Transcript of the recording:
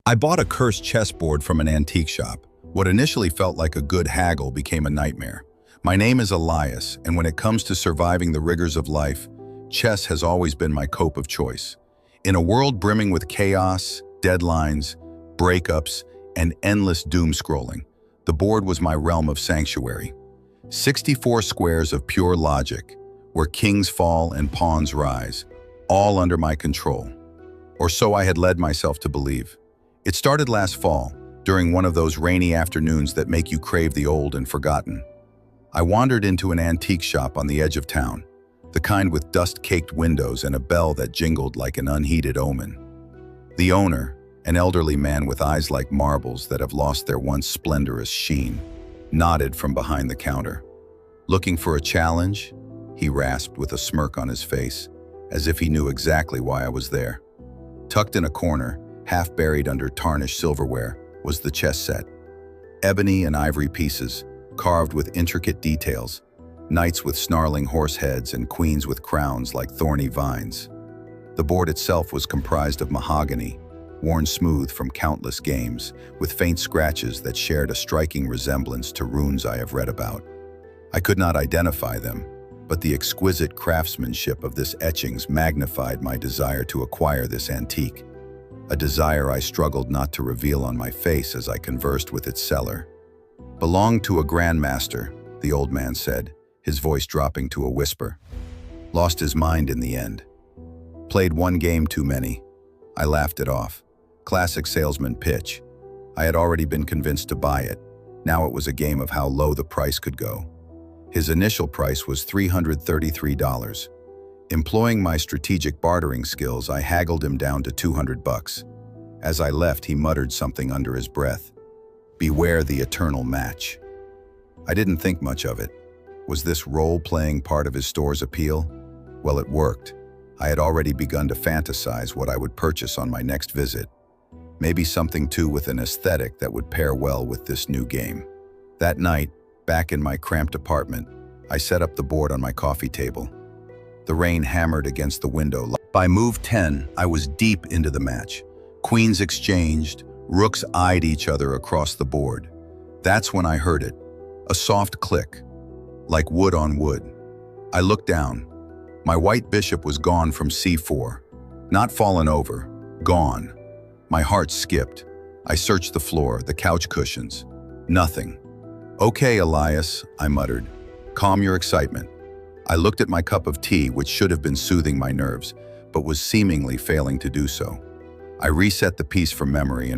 I bought a cursed chessboard from an antique shop. What initially felt like a good haggle became a nightmare. My name is Elias, and when it comes to surviving the rigors of life, chess has always been my cope of choice. In a world brimming with chaos, deadlines, breakups, and endless doom scrolling, the board was my realm of sanctuary. 64 squares of pure logic, where kings fall and pawns rise, all under my control. Or so I had led myself to believe. It started last fall, during one of those rainy afternoons that make you crave the old and forgotten. I wandered into an antique shop on the edge of town, the kind with dust-caked windows and a bell that jingled like an unheeded omen. The owner, an elderly man with eyes like marbles that have lost their once splendorous sheen, nodded from behind the counter. "Looking for a challenge?" he rasped with a smirk on his face, as if he knew exactly why I was there. Tucked in a corner, half buried under tarnished silverware, was the chess set. Ebony and ivory pieces, carved with intricate details, knights with snarling horse heads and queens with crowns like thorny vines. The board itself was comprised of mahogany, worn smooth from countless games, with faint scratches that shared a striking resemblance to runes I have read about. I could not identify them, but the exquisite craftsmanship of this etchings magnified my desire to acquire this antique, a desire I struggled not to reveal on my face as I conversed with its seller. "Belonged to a grandmaster," the old man said, his voice dropping to a whisper. "Lost his mind in the end. Played one game too many." I laughed it off. Classic salesman pitch. I had already been convinced to buy it. Now it was a game of how low the price could go. His initial price was $333. Employing my strategic bartering skills, I haggled him down to $200. As I left, he muttered something under his breath. "Beware the eternal match." I didn't think much of it. Was this role-playing part of his store's appeal? Well, it worked. I had already begun to fantasize what I would purchase on my next visit. Maybe something too with an aesthetic that would pair well with this new game. That night, back in my cramped apartment, I set up the board on my coffee table. The rain hammered against the window. By move 10, I was deep into the match. Queens exchanged, rooks eyed each other across the board. That's when I heard it, a soft click, like wood on wood. I looked down. My white bishop was gone from c4, not fallen over, gone. My heart skipped. I searched the floor, the couch cushions. Nothing. "Okay, Elias," I muttered. "Calm your excitement." I looked at my cup of tea, which should have been soothing my nerves, but was seemingly failing to do so. I reset the piece from memory and